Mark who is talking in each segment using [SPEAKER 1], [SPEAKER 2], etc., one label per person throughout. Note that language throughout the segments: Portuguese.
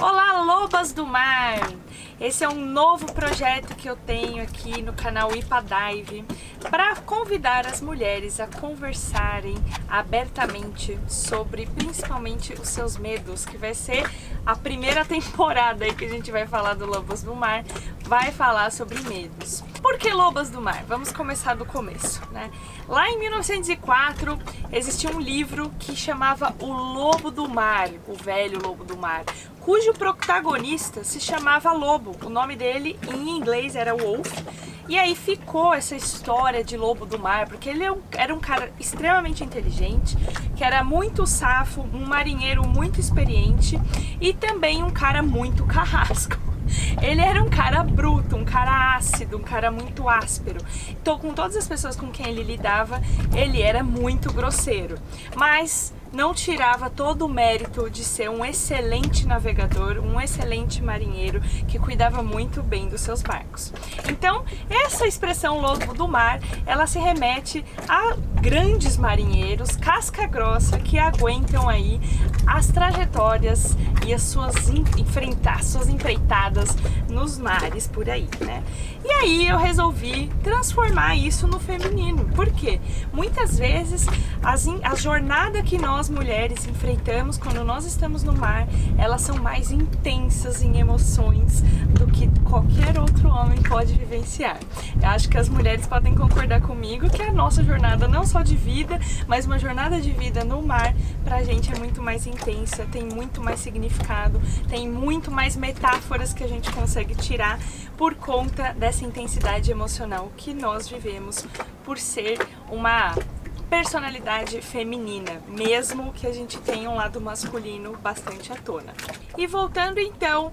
[SPEAKER 1] Olá, lobas do mar! Esse é um novo projeto que eu tenho aqui no canal Ipadive para convidar as mulheres a conversarem abertamente sobre principalmente os seus medos, que vai ser a primeira temporada aí que a gente vai falar do Lobas do Mar, vai falar sobre medos. Por que Lobas do Mar? Vamos começar do começo, né? Lá em 1904 existia um livro que chamava O Lobo do Mar, o Velho Lobo do Mar, cujo protagonista se chamava Lobo. O nome dele em inglês era Wolf. E aí ficou essa história de Lobo do Mar, porque ele era um cara extremamente inteligente, que era muito safo, um marinheiro muito experiente e também um cara muito carrasco. Ele era um cara bruto, um cara ácido, um cara muito áspero. Então, com todas as pessoas com quem ele lidava, ele era muito grosseiro. Mas não tirava todo o mérito de ser um excelente navegador, um excelente marinheiro que cuidava muito bem dos seus barcos. Então, essa expressão lobo do mar, ela se remete a grandes marinheiros, casca grossa, que aguentam aí as trajetórias e as suas empreitadas nos mares por aí, né? E aí eu resolvi transformar isso no feminino. Por quê? Muitas vezes a jornada que nós mulheres enfrentamos quando nós estamos no mar, elas são mais intensas em emoções do que qualquer outro homem pode vivenciar. Eu acho que as mulheres podem concordar comigo que a nossa jornada, não só de vida, mas uma jornada de vida no mar, pra gente é muito mais intensa, tem muito mais significado, tem muito mais metáforas que a gente consegue tirar por conta dessa intensidade emocional que nós vivemos por ser uma personalidade feminina, mesmo que a gente tenha um lado masculino bastante à tona. E voltando então,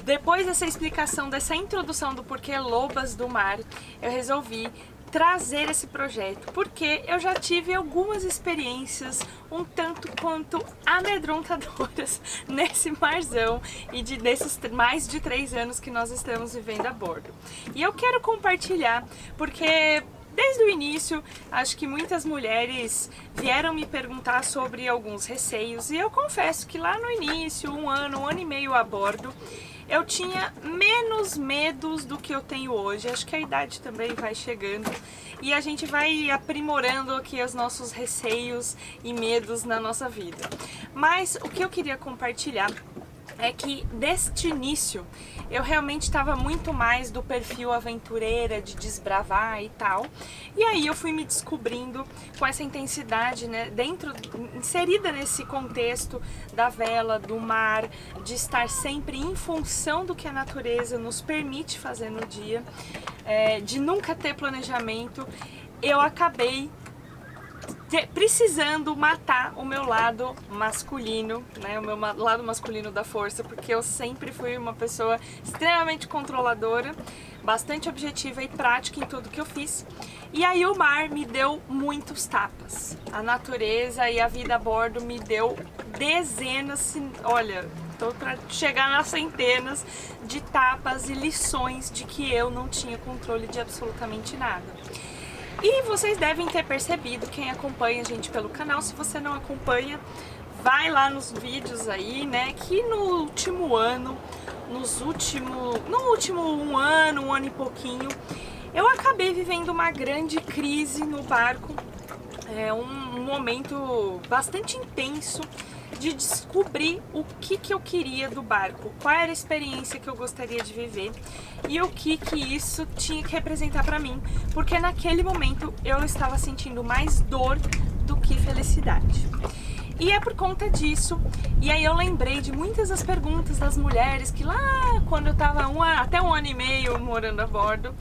[SPEAKER 1] depois dessa explicação, dessa introdução do porquê Lobas do Mar, eu resolvi trazer esse projeto, porque eu já tive algumas experiências um tanto quanto amedrontadoras nesse marzão e desses mais de 3 anos que nós estamos vivendo a bordo. E eu quero compartilhar, porque desde o início, acho que muitas mulheres vieram me perguntar sobre alguns receios e eu confesso que lá no início, um ano e meio a bordo, eu tinha menos medos do que eu tenho hoje. Acho que a idade também vai chegando e a gente vai aprimorando aqui os nossos receios e medos na nossa vida. Mas o que eu queria compartilhar é que deste início eu realmente estava muito mais do perfil aventureira, de desbravar e tal. E aí eu fui me descobrindo com essa intensidade, né, inserida nesse contexto da vela, do mar, de estar sempre em função do que a natureza nos permite fazer no dia, de nunca ter planejamento. Eu acabei precisando matar o meu lado masculino, né, o meu lado masculino da força, porque eu sempre fui uma pessoa extremamente controladora, bastante objetiva e prática em tudo que eu fiz. E aí o mar me deu muitos tapas. A natureza e a vida a bordo me deu dezenas, olha, tô para chegar nas centenas de tapas e lições de que eu não tinha controle de absolutamente nada. E vocês devem ter percebido, quem acompanha a gente pelo canal, se você não acompanha, vai lá nos vídeos aí, né, que no último ano, no último um ano e pouquinho, eu acabei vivendo uma grande crise no barco, um momento bastante intenso de descobrir o que eu queria do barco, qual era a experiência que eu gostaria de viver e o que isso tinha que representar para mim, porque naquele momento eu estava sentindo mais dor do que felicidade. E é por conta disso, e aí eu lembrei de muitas das perguntas das mulheres que lá quando eu estava até um ano e meio morando a bordo,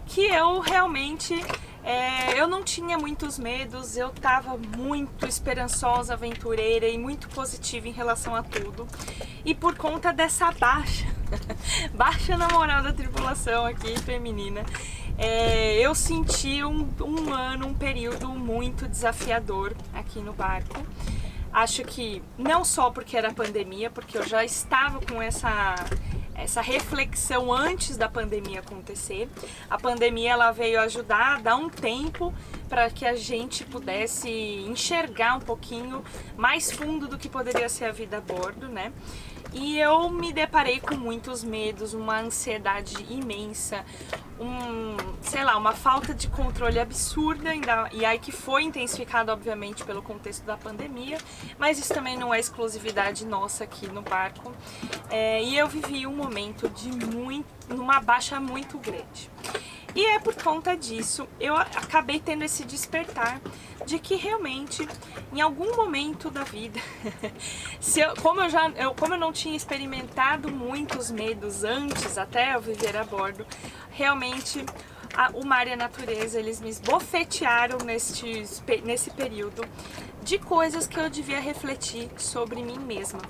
[SPEAKER 1] que eu realmente eu não tinha muitos medos, eu estava muito esperançosa, aventureira e muito positiva em relação a tudo. E por conta dessa baixa na moral da tripulação aqui feminina, eu senti um período muito desafiador aqui no barco. Acho que não só porque era pandemia, porque eu já estava com essa reflexão antes da pandemia acontecer. A pandemia ela veio ajudar a dar um tempo para que a gente pudesse enxergar um pouquinho mais fundo do que poderia ser a vida a bordo, né? E eu me deparei com muitos medos, uma ansiedade imensa, sei lá, uma falta de controle absurda, e aí que foi intensificado, obviamente, pelo contexto da pandemia, mas isso também não é exclusividade nossa aqui no barco. E eu vivi um momento de numa baixa muito grande. E é por conta disso, eu acabei tendo esse despertar de que realmente, em algum momento da vida, como eu não tinha experimentado muitos medos antes, até eu viver a bordo, realmente o mar e a natureza, eles me esbofetearam nesse período de coisas que eu devia refletir sobre mim mesma.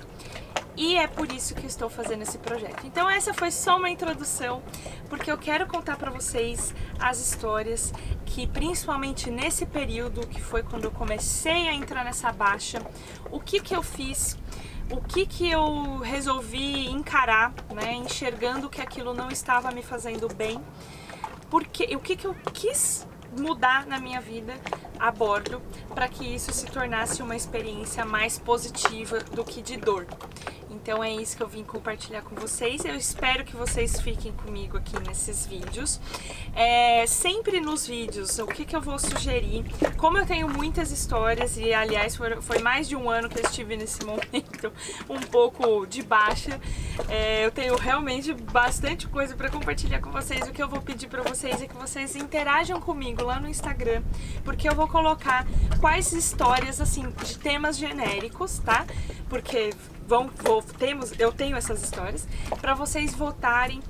[SPEAKER 1] E é por isso que eu estou fazendo esse projeto. Então essa foi só uma introdução, porque eu quero contar para vocês as histórias que, principalmente nesse período, que foi quando eu comecei a entrar nessa baixa, o que eu fiz, o que eu resolvi encarar, né, enxergando que aquilo não estava me fazendo bem, porque o que eu quis mudar na minha vida a bordo para que isso se tornasse uma experiência mais positiva do que de dor. Então é isso que eu vim compartilhar com vocês. Eu espero que vocês fiquem comigo aqui nesses vídeos. Sempre nos vídeos, o que eu vou sugerir? Como eu tenho muitas histórias, e aliás foi mais de um ano que eu estive nesse momento um pouco de baixa, eu tenho realmente bastante coisa para compartilhar com vocês. O que eu vou pedir para vocês é que vocês interajam comigo lá no Instagram, porque eu vou colocar quais histórias, assim, de temas genéricos, tá? Porque eu tenho essas histórias para vocês votarem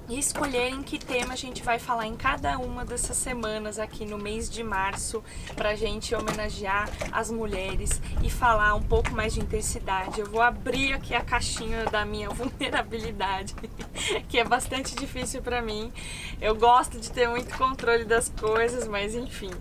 [SPEAKER 1] e escolherem que tema a gente vai falar em cada uma dessas semanas aqui no mês de março, pra gente homenagear as mulheres e falar um pouco mais de intensidade. Eu vou abrir aqui a caixinha da minha vulnerabilidade, que é bastante difícil pra mim. Eu gosto de ter muito controle das coisas, mas enfim.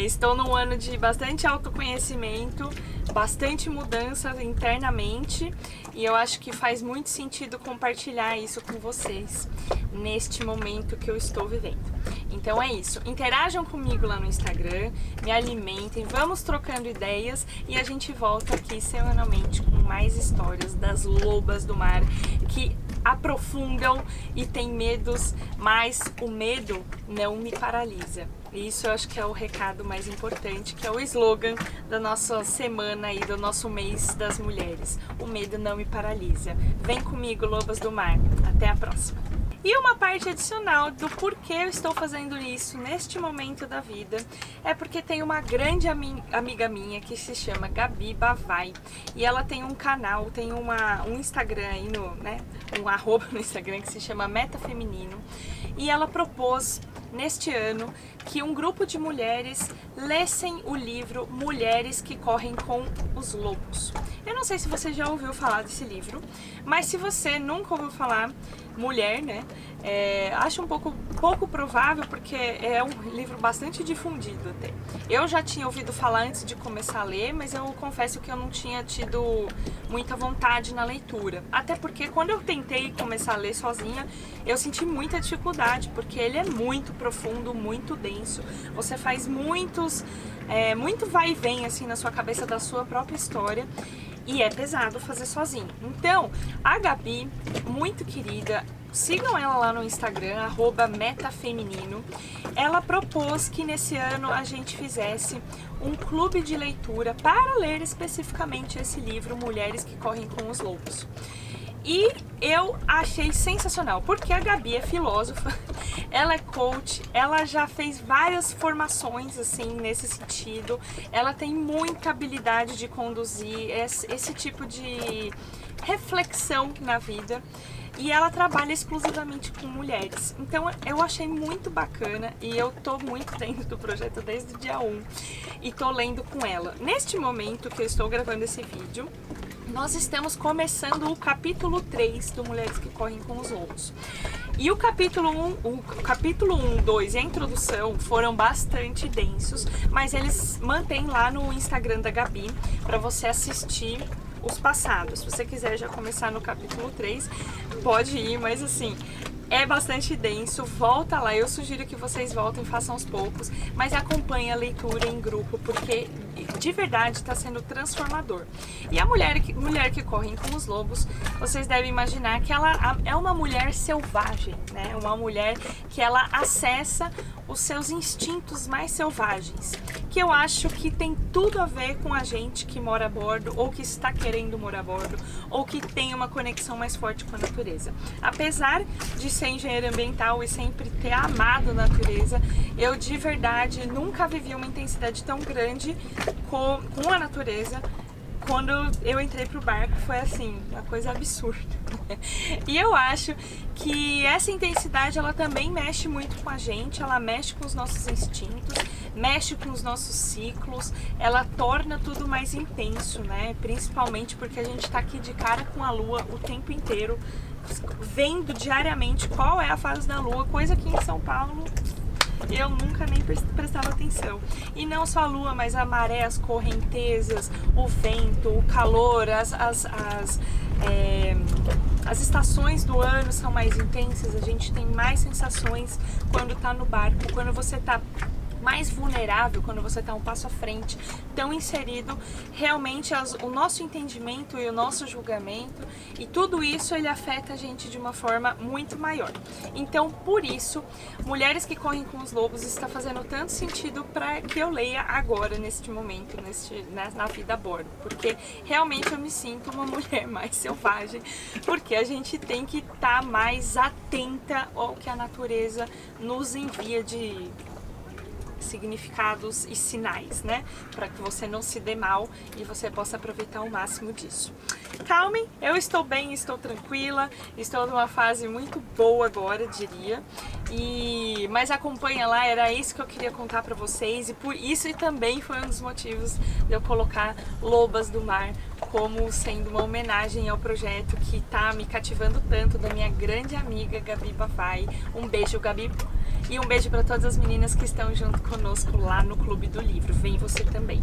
[SPEAKER 1] Estou num ano de bastante autoconhecimento, bastante mudança internamente, e eu acho que faz muito sentido compartilhar isso com vocês neste momento que eu estou vivendo. Então é isso, interajam comigo lá no Instagram, me alimentem, vamos trocando ideias e a gente volta aqui semanalmente com mais histórias das lobas do mar que aprofundam e têm medos, mas o medo não me paralisa. Isso eu acho que é o recado mais importante, que é o slogan da nossa semana e do nosso mês das mulheres. O medo não me paralisa. Vem comigo, lobas do mar. Até a próxima. E uma parte adicional do porquê eu estou fazendo isso neste momento da vida é porque tem uma grande amiga minha que se chama Gabi Bavai, e ela tem um canal, tem um Instagram aí, um arroba no Instagram que se chama Meta Feminino, e ela propôs neste ano que um grupo de mulheres lessem o livro Mulheres que Correm com os Lobos. Eu não sei se você já ouviu falar desse livro, mas se você nunca ouviu falar, mulher, né? Acho um pouco provável, porque é um livro bastante difundido até. Eu já tinha ouvido falar antes de começar a ler, mas eu confesso que eu não tinha tido muita vontade na leitura. Até porque quando eu tentei começar a ler sozinha, eu senti muita dificuldade, porque ele é muito profundo, muito denso. Você faz muito vai e vem assim na sua cabeça da sua própria história. E é pesado fazer sozinho. Então, a Gabi, muito querida, sigam ela lá no Instagram, @metafeminino. Ela propôs que nesse ano a gente fizesse um clube de leitura para ler especificamente esse livro, Mulheres que Correm com os Lobos. E eu achei sensacional, porque a Gabi é filósofa, ela é coach, ela já fez várias formações assim nesse sentido, ela tem muita habilidade de conduzir esse tipo de reflexão na vida, e ela trabalha exclusivamente com mulheres. Então eu achei muito bacana, e eu tô muito dentro do projeto desde o dia 1 e tô lendo com ela. Neste momento que eu estou gravando esse vídeo, nós estamos começando o capítulo 3 do Mulheres que Correm com os Lobos. E o capítulo 1, 2 e a introdução foram bastante densos, mas eles mantêm lá no Instagram da Gabi para você assistir os passados. Se você quiser já começar no capítulo 3, pode ir, mas assim, é bastante denso, volta lá, eu sugiro que vocês voltem, façam aos poucos, mas acompanhe a leitura em grupo, porque de verdade está sendo transformador. E a mulher que corre com os lobos, vocês devem imaginar que ela é uma mulher selvagem, né? Uma mulher que ela acessa os seus instintos mais selvagens, que eu acho que tem tudo a ver com a gente que mora a bordo, ou que está querendo morar a bordo, ou que tem uma conexão mais forte com a natureza. Apesar de ser engenheira ambiental e sempre ter amado a natureza, eu de verdade nunca vivi uma intensidade tão grande com a natureza. Quando eu entrei pro barco foi assim, uma coisa absurda. E eu acho que essa intensidade ela também mexe muito com a gente, ela mexe com os nossos instintos, mexe com os nossos ciclos, ela torna tudo mais intenso, né? Principalmente porque a gente tá aqui de cara com a lua o tempo inteiro, vendo diariamente qual é a fase da lua, coisa que em São Paulo eu nunca nem prestava atenção. E não só a lua, mas a maré, as correntezas, o vento, o calor, as estações do ano são mais intensas, a gente tem mais sensações quando tá no barco, quando você tá mais vulnerável, quando você está um passo à frente, tão inserido, realmente o nosso entendimento e o nosso julgamento e tudo isso ele afeta a gente de uma forma muito maior. Então, por isso, Mulheres que Correm com os Lobos está fazendo tanto sentido para que eu leia agora, neste momento, na vida a bordo, porque realmente eu me sinto uma mulher mais selvagem, porque a gente tem que estar mais atenta ao que a natureza nos envia de significados e sinais, né? Para que você não se dê mal e você possa aproveitar o máximo disso. Calmem, eu estou bem, estou tranquila, estou numa fase muito boa agora, diria. Mas acompanha lá, era isso que eu queria contar para vocês e por isso e também foi um dos motivos de eu colocar Lobas do Mar como sendo uma homenagem ao projeto que tá me cativando tanto da minha grande amiga Gabi Pafai. Um beijo, Gabi, e um beijo para todas as meninas que estão junto conosco lá no Clube do Livro. Vem você também!